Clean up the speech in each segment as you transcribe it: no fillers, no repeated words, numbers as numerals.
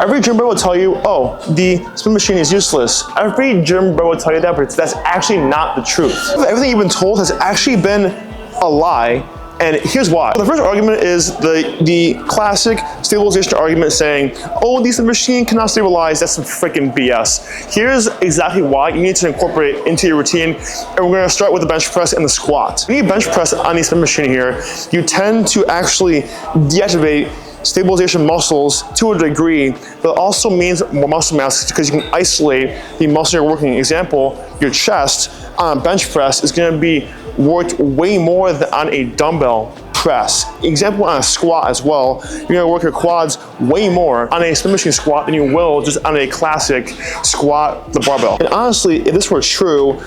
Every gym bro will tell you, oh, the spin machine is useless. Every gym bro will tell you that, but that's actually not the truth. Everything you've been told has actually been a lie, and here's why. The first argument is the classic stabilization argument saying, oh, the machine cannot stabilize. That's some freaking BS. Here's exactly why you need to incorporate it into your routine, and we're gonna start with the bench press and the squat. When you bench press on the spin machine here, you tend to actually deactivate stabilization muscles to a degree, but it also means more muscle mass because you can isolate the muscle you're working. Example, your chest on a bench press is going to be worked way more than on a dumbbell press. Example, on a squat as well, you're going to work your quads way more on a spin machine squat than you will just on a classic squat the barbell. And honestly, if this were true,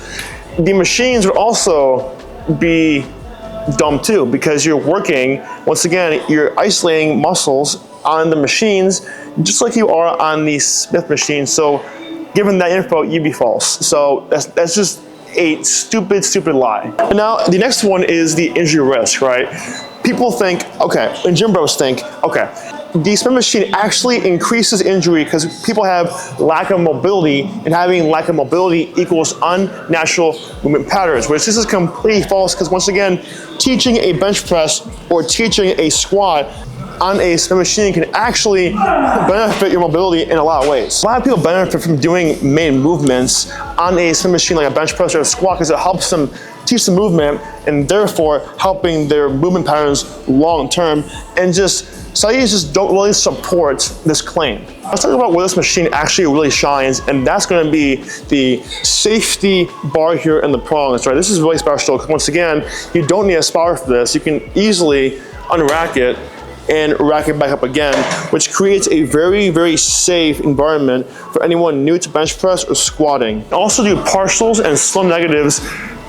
the machines would also be dumb too, because you're working, once again, you're isolating muscles on the machines just like you are on the Smith machine. So given that info, you'd be false. So that's just a stupid lie. And now the next one is the injury risk, right? People think, okay, and gym bros think, okay, the spin machine actually increases injury because people have lack of mobility, and having lack of mobility equals unnatural movement patterns, which this is completely false because once again, teaching a bench press or teaching a squat on a spin machine can actually benefit your mobility in a lot of ways. A lot of people benefit from doing main movements on a spin machine like a bench press or a squat because it helps them teach the movement and therefore helping their movement patterns long term, and just studies just don't really support this claim. Let's talk about where this machine actually really shines, and that's going to be the safety bar here in the prongs, right? This is really special because once again, you don't need a spotter for this. You can easily unrack it and rack it back up again, which creates a very safe environment for anyone new to bench press or squatting. Also do partials and slow negatives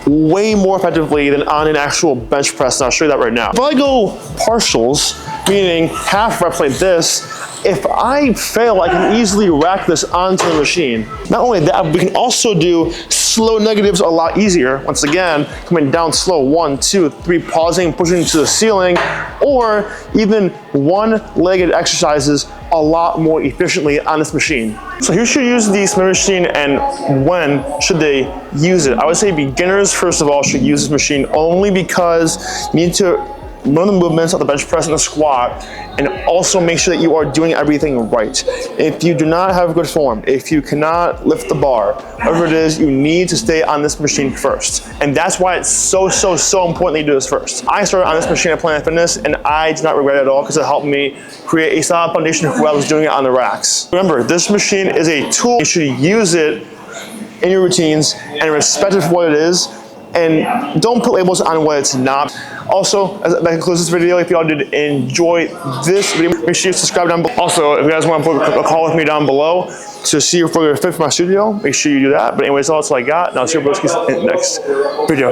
way more effectively than on an actual bench press, and I'll show you that right now. If I go partials, meaning half reps like this, if I fail, I can easily rack this onto the machine. Not only that, we can also do slow negatives a lot easier. Once again, coming down slow, 1, 2, 3, pausing, pushing to the ceiling, or even one-legged exercises a lot more efficiently on this machine. So who should use the spin machine and when should they use it? I would say beginners, first of all, should use this machine only because you need to learn the movements of the bench press and the squat, and also make sure that you are doing everything right. If you do not have good form, if you cannot lift the bar, whatever it is, you need to stay on this machine first. And that's why it's so important that you do this first. I started on this machine at Planet Fitness, and I did not regret it at all because it helped me create a solid foundation for what I was doing it on the racks. Remember, this machine is a tool. You should use it in your routines and respect it for what it is, and don't put labels on what it's not. Also, that concludes this video. If y'all did enjoy this video, make sure you subscribe down below. Also, if you guys want to book a call with me down below to see if we're fit for my studio, make sure you do that. But anyways, that's all I got. Now, see you broskies in the next video.